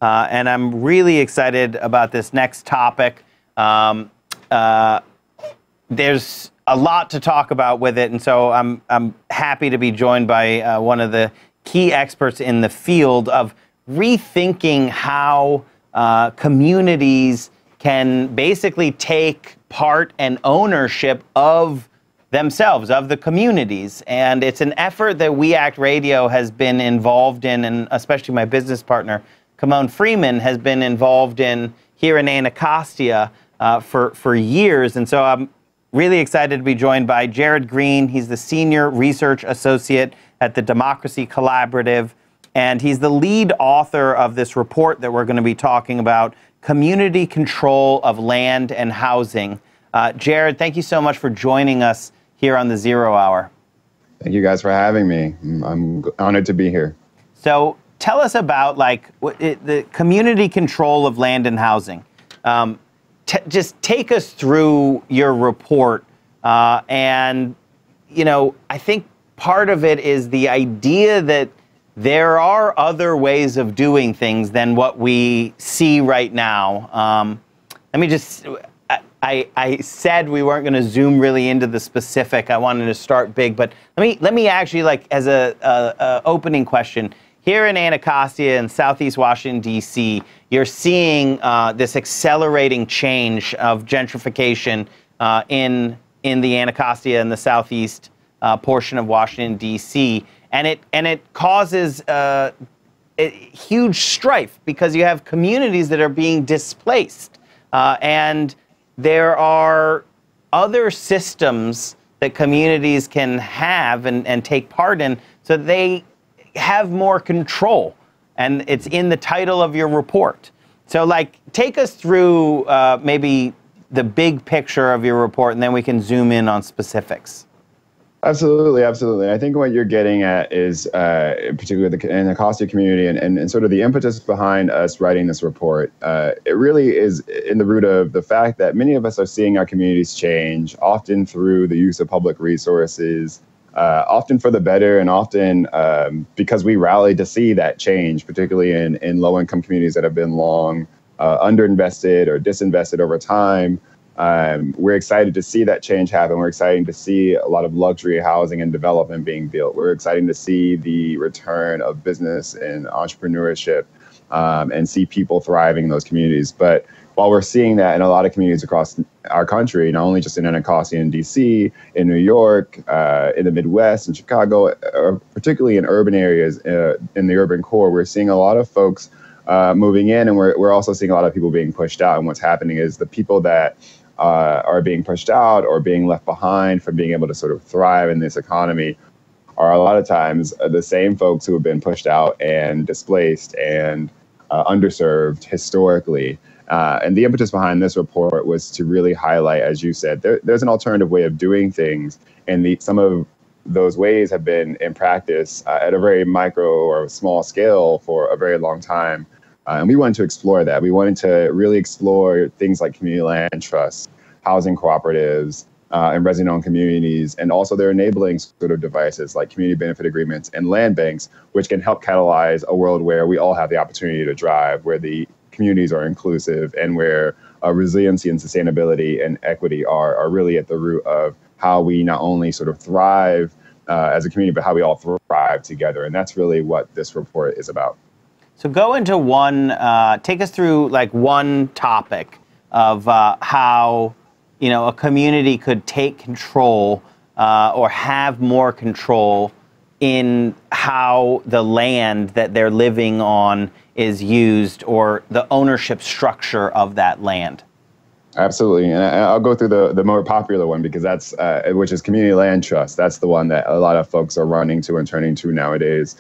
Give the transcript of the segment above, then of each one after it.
and I'm really excited about this next topic. There's a lot to talk about with it, and so I'm happy to be joined by one of the key experts in the field of rethinking how communities can basically take part and ownership of themselves, of the communities. And it's an effort that We Act Radio has been involved in, and especially my business partner, Kamon Freeman, has been involved in here in Anacostia for years. And so I'm really excited to be joined by Jarrid Green. He's the Senior Research Associate at the Democracy Collaborative, and he's the lead author of this report that we're going to be talking about, Community Control of Land and Housing. Jarrid, thank you so much for joining us here on the Zero Hour. Thank you guys for having me. I'm honored to be here. So tell us about the community control of land and housing. Just take us through your report. And, you know, I think part of it is the idea that there are other ways of doing things than what we see right now. Let me just, I said we weren't going to zoom really into the specific. I wanted to start big, but let me actually, like, as a opening question, here in Anacostia in Southeast Washington, D.C., you're seeing this accelerating change of gentrification in the Anacostia and the southeast portion of Washington, D.C., and it causes a huge strife because you have communities that are being displaced, and there are other systems that communities can have and take part in, so they have more control, and it's in the title of your report. So, like, take us through maybe the big picture of your report, and then we can zoom in on specifics. Absolutely, absolutely. I think what you're getting at is, particularly the Anacostia community and sort of the impetus behind us writing this report. It really is in the root of the fact that many of us are seeing our communities change, often through the use of public resources, often for the better, and often because we rally to see that change, particularly in low-income communities that have been long underinvested or disinvested over time. We're excited to see that change happen. We're excited to see a lot of luxury housing and development being built. We're excited to see the return of business and entrepreneurship and see people thriving in those communities. But while we're seeing that in a lot of communities across our country, not only just in Anacostia and DC, in New York, in the Midwest, in Chicago, particularly in urban areas, in the urban core, we're seeing a lot of folks moving in, and we're also seeing a lot of people being pushed out. And what's happening is the people that are being pushed out or being left behind from being able to sort of thrive in this economy are a lot of times the same folks who have been pushed out and displaced and underserved historically. And the impetus behind this report was to really highlight, as you said, there's an alternative way of doing things, and some of those ways have been in practice at a very micro or small scale for a very long time. And we wanted to explore that. We wanted to really explore things like community land trusts, housing cooperatives, and resident-owned communities, and also their enabling sort of devices like community benefit agreements and land banks, which can help catalyze a world where we all have the opportunity to thrive, where the communities are inclusive, and where resiliency and sustainability and equity are really at the root of how we not only sort of thrive as a community, but how we all thrive together. And that's really what this report is about. So go into take us through like one topic of how, you know, a community could take control or have more control in how the land that they're living on is used, or the ownership structure of that land. Absolutely, and I'll go through the more popular one because that's which is community land trust. That's the one that a lot of folks are running to and turning to nowadays.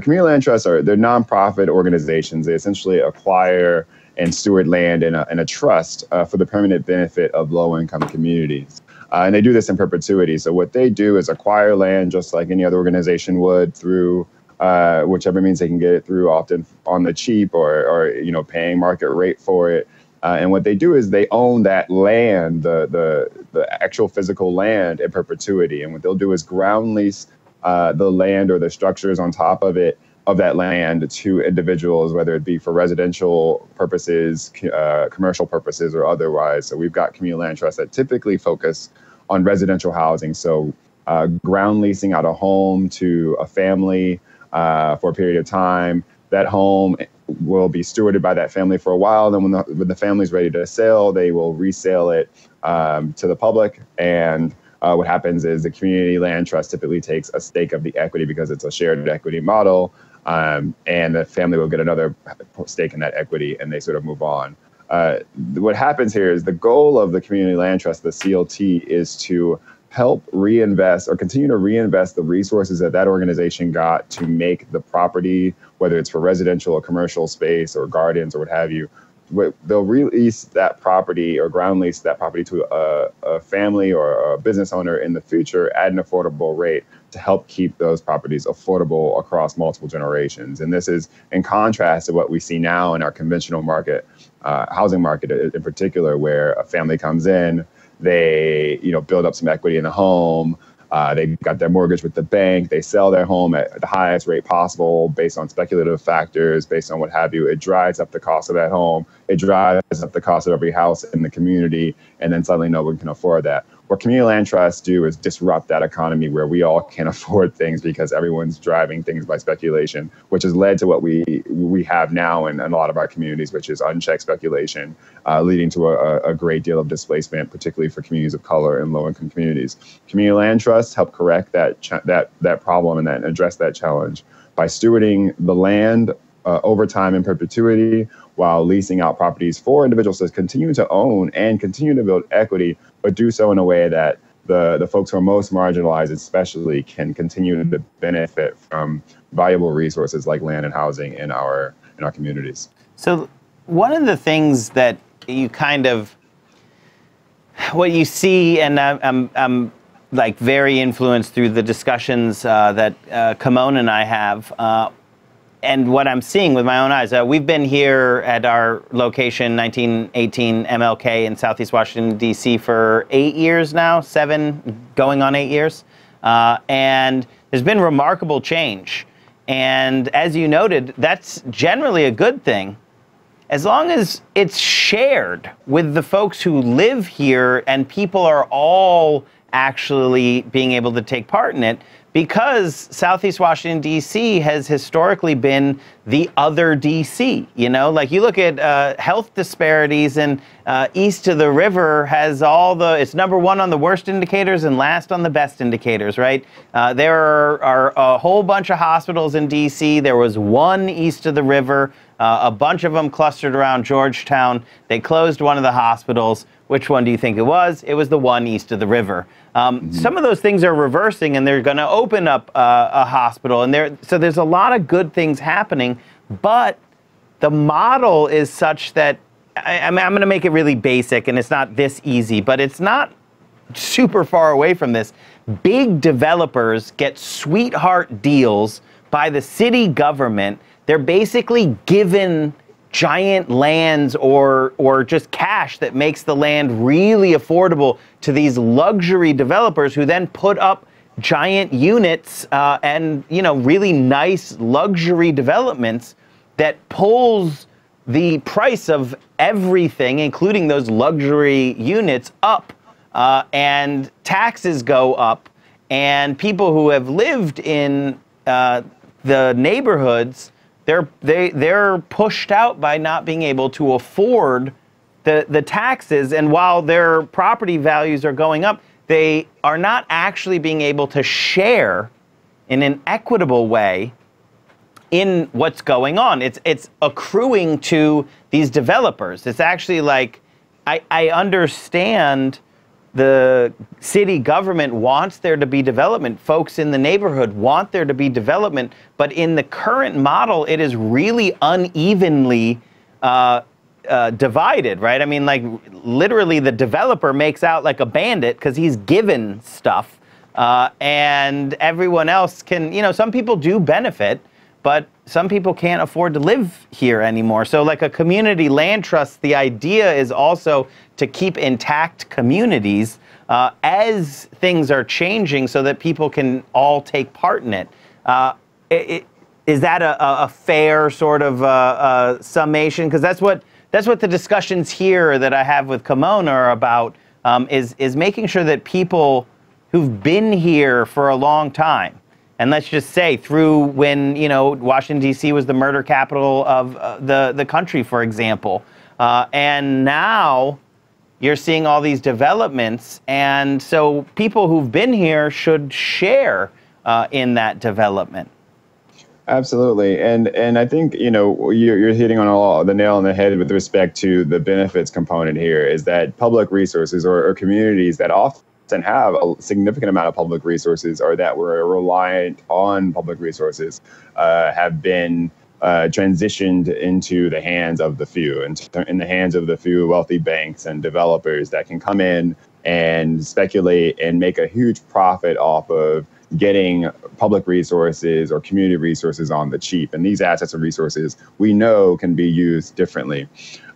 Community land trusts they're nonprofit organizations. They essentially acquire and steward land in a trust for the permanent benefit of low-income communities. And they do this in perpetuity. So what they do is acquire land just like any other organization would through whichever means they can get it through, often on the cheap or you know, paying market rate for it. And what they do is they own that land, the actual physical land in perpetuity. And what they'll do is ground lease the land or the structures on top of it of that land to individuals, whether it be for residential purposes, commercial purposes, or otherwise. So we've got community land trusts that typically focus on residential housing. So ground leasing out a home to a family for a period of time. That home will be stewarded by that family for a while. Then when the family's ready to sell, they will resale it to the public. And what happens is the community land trust typically takes a stake of the equity because it's a shared equity model. And the family will get another stake in that equity, and they sort of move on. What happens here is the goal of the community land trust, the CLT, is to help reinvest or continue to reinvest the resources that that organization got to make the property, whether it's for residential or commercial space or gardens or what have you. They'll release that property or ground lease that property to a family or a business owner in the future at an affordable rate to help keep those properties affordable across multiple generations. And this is in contrast to what we see now in our conventional market, housing market in particular, where a family comes in, they build up some equity in the home. They got their mortgage with the bank. They sell their home at the highest rate possible based on speculative factors, based on what have you. It drives up the cost of that home. It drives up the cost of every house in the community. And then suddenly no one can afford that. What community land trusts do is disrupt that economy where we all can afford things because everyone's driving things by speculation, which has led to what we have now in a lot of our communities, which is unchecked speculation, leading to a great deal of displacement, particularly for communities of color and low-income communities. Community land trusts help correct that problem and address that challenge by stewarding the land over time in perpetuity while leasing out properties for individuals to continue to own and continue to build equity, but do so in a way that the folks who are most marginalized especially can continue to benefit from valuable resources like land and housing in our communities. So one of the things that you what you see, and I'm like very influenced through the discussions that Kimon and I have, and what I'm seeing with my own eyes. We've been here at our location, 1918 MLK in Southeast Washington, D.C. for 8 years now, 7, going on 8 years. And there's been remarkable change. And as you noted, that's generally a good thing, as long as it's shared with the folks who live here and people are all actually being able to take part in it, because Southeast Washington, D.C. has historically been the other D.C., like you look at health disparities, and east of the river has it's number one on the worst indicators and last on the best indicators, right? There are a whole bunch of hospitals in D.C. There was one east of the river, a bunch of them clustered around Georgetown. They closed one of the hospitals. Which one do you think it was? It was the one east of the river. Some of those things are reversing, and they're going to open up a hospital. And so there's a lot of good things happening, but the model is such that, I'm going to make it really basic, and it's not this easy, but it's not super far away from this. Big developers get sweetheart deals by the city government. They're basically given giant lands or just cash that makes the land really affordable to these luxury developers who then put up giant units and really nice luxury developments that pulls the price of everything, including those luxury units, up, and taxes go up, and people who have lived in the neighborhoods, they're pushed out by not being able to afford the taxes. And while their property values are going up, they are not actually being able to share in an equitable way in what's going on. It's accruing to these developers. It's actually like, I understand the city government wants there to be development. Folks in the neighborhood want there to be development. But in the current model, it is really unevenly divided, right? I mean, like, literally the developer makes out like a bandit because he's given stuff. And everyone else can, some people do benefit, but some people can't afford to live here anymore. So like a community land trust, the idea is also to keep intact communities as things are changing so that people can all take part in it. is that a fair sort of summation? Because that's what the discussions here that I have with Kimona are about, is making sure that people who've been here for a long time, and let's just say through when, Washington, D.C. was the murder capital of the country, for example, and now you're seeing all these developments, and so people who've been here should share in that development. Absolutely, and I think you're hitting on the nail on the head with respect to the benefits component here. Is that public resources or communities that often have a significant amount of public resources, or that were reliant on public resources, have been transitioned into the hands of the few, in the hands of the few wealthy banks and developers that can come in and speculate and make a huge profit off of getting public resources or community resources on the cheap. And these assets and resources we know can be used differently.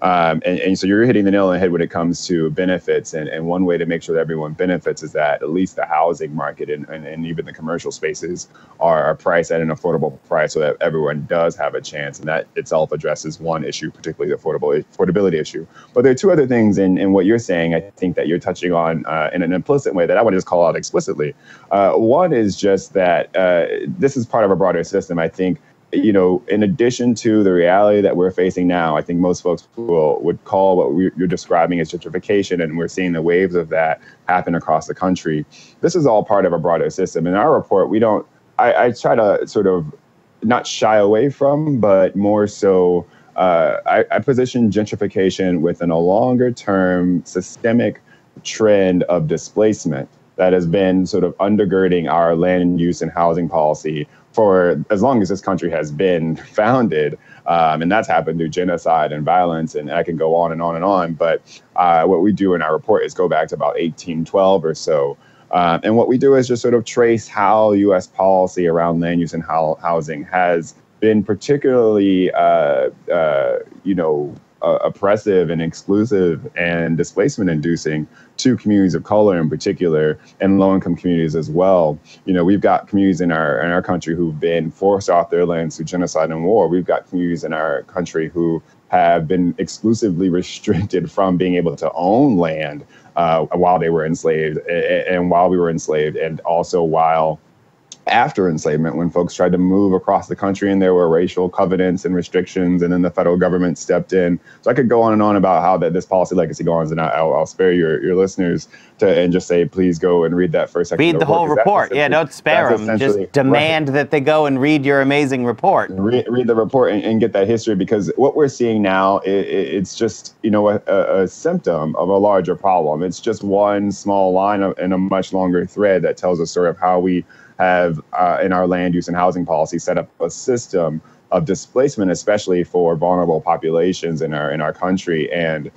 And so you're hitting the nail on the head when it comes to benefits. And one way to make sure that everyone benefits is that at least the housing market and even the commercial spaces are priced at an affordable price so that everyone does have a chance. And that itself addresses one issue, particularly the affordability issue. But there are two other things in what you're saying, I think, that you're touching on in an implicit way that I want to just call out explicitly. One is just that this is part of a broader system. I think, in addition to the reality that we're facing now, I think most folks would call what you're describing as gentrification, and we're seeing the waves of that happen across the country. This is all part of a broader system. In our report, I try to sort of not shy away from, but more so, I position gentrification within a longer term systemic trend of displacement that has been sort of undergirding our land use and housing policy for as long as this country has been founded. And that's happened through genocide and violence, and I can go on and on and on. But what we do in our report is go back to about 1812 or so. And what we do is just sort of trace how U.S. policy around land use and housing has been particularly, oppressive and exclusive and displacement inducing to communities of color in particular, and low-income communities as well. We've got communities in our country who've been forced off their lands through genocide and war. We've got communities in our country who have been exclusively restricted from being able to own land while they were enslaved, and while we were enslaved, and also while after enslavement, when folks tried to move across the country and there were racial covenants and restrictions, and then the federal government stepped in. So I could go on and on about how this policy legacy goes on, and I'll spare your listeners and just say, please go and read that first section. Read the whole report. Yeah, don't spare them. Just demand that they go and read your amazing report. Read the report and get that history, because what we're seeing now, it's just a symptom of a larger problem. It's just one small line in a much longer thread that tells a story of how we have in our land use and housing policy set up a system of displacement, especially for vulnerable populations in our country. And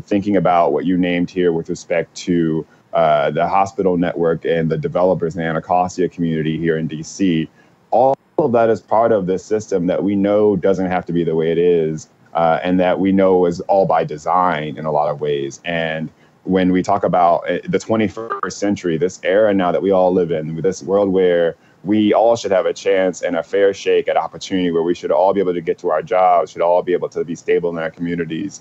thinking about what you named here with respect to the hospital network and the developers in the Anacostia community here in DC, all of that is part of this system that we know doesn't have to be the way it is, and that we know is all by design in a lot of ways. And when we talk about the 21st century, this era now that we all live in, this world where we all should have a chance and a fair shake at opportunity, where we should all be able to get to our jobs, should all be able to be stable in our communities,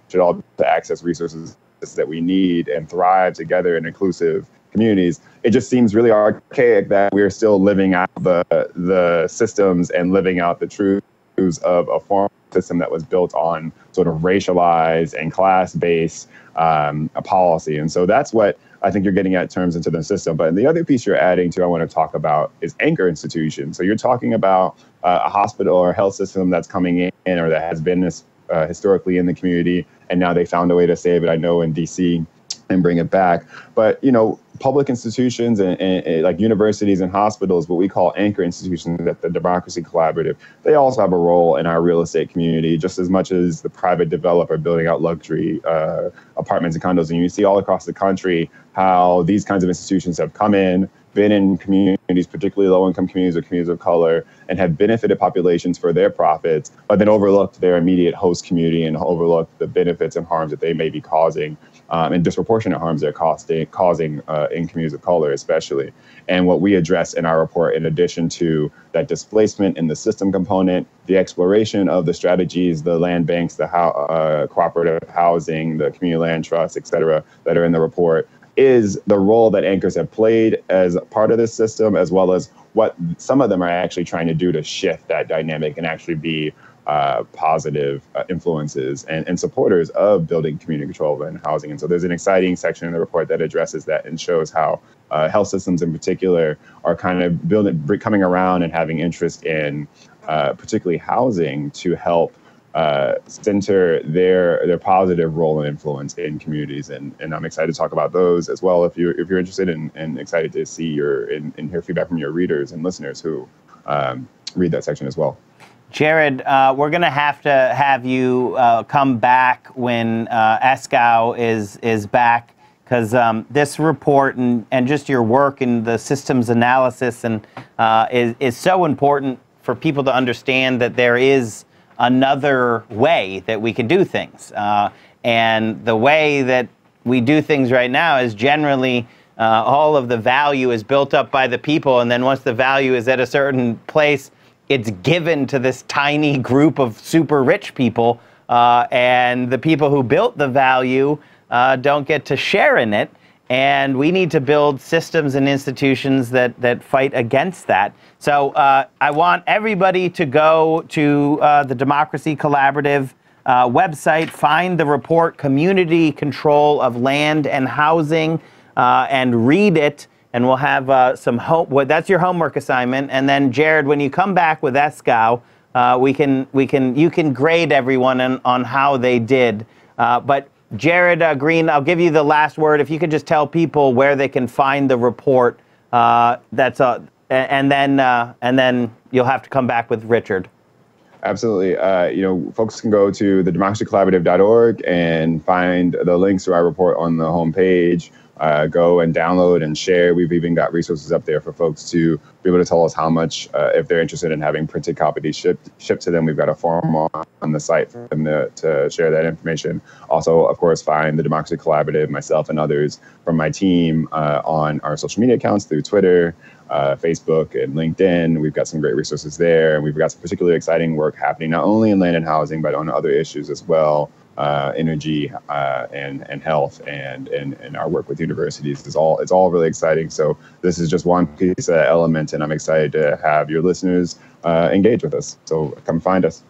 should all be able to access resources that we need and thrive together in inclusive communities. It just seems really archaic that we're still living out the systems and living out the truths of a form system that was built on sort of racialized and class-based a policy. And so that's what I think you're getting at terms into the system. But the other piece you're adding to, I want to talk about, is anchor institutions. So you're talking about a hospital or health system that's coming in, or that has been historically in the community, and now they found a way to save it, I know, in DC, and bring it back. But, public institutions and like universities and hospitals, what we call anchor institutions at the Democracy Collaborative, they also have a role in our real estate community, just as much as the private developer building out luxury apartments and condos. And you see all across the country how these kinds of institutions have come in, been in communities, particularly low-income communities or communities of color, and have benefited populations for their profits, but then overlooked their immediate host community and overlooked the benefits and harms that they may be causing, and disproportionate harms they're causing in communities of color, especially. And what we address in our report, in addition to that displacement in the system component, the exploration of the strategies, the land banks, the cooperative housing, the community land trusts, et cetera, that are in the report, is the role that anchors have played as part of this system, as well as what some of them are actually trying to do to shift that dynamic and actually be positive influences and supporters of building community control of land housing. And so there's an exciting section in the report that addresses that and shows how health systems in particular are kind of coming around and having interest in particularly housing to help center their positive role and influence in communities, and I'm excited to talk about those as well. If you're interested and excited to see and hear feedback from your readers and listeners who read that section as well. Jarrid, we're going to have you come back when Eskow is back, because this report and just your work in the systems analysis and is so important for people to understand that there is another way that we can do things. And the way that we do things right now is generally all of the value is built up by the people, and then once the value is at a certain place, it's given to this tiny group of super rich people, and the people who built the value don't get to share in it. And we need to build systems and institutions that fight against that. So I want everybody to go to the Democracy Collaborative website, find the report, Community Control of Land and Housing, and read it. And we'll have some hope. Well, that's your homework assignment. And then, Jarrid, when you come back with Eskow, you can grade everyone on how they did. But Jarrid Green, I'll give you the last word. If you could just tell people where they can find the report, that's and then you'll have to come back with Richard. Absolutely. Folks can go to thedemocracycollaborative.org and find the links to our report on the homepage. Go and download and share. We've even got resources up there for folks to be able to tell us how much, if they're interested in having printed copies shipped to them. We've got a form on the site for them to share that information. Also, of course, find the Democracy Collaborative, myself and others from my team on our social media accounts through Twitter, Facebook, and LinkedIn. We've got some great resources there. And we've got some particularly exciting work happening, not only in land and housing, but on other issues as well. Energy and health and our work with universities it's all really exciting. So this is just one piece of that element, and I'm excited to have your listeners engage with us. So come find us.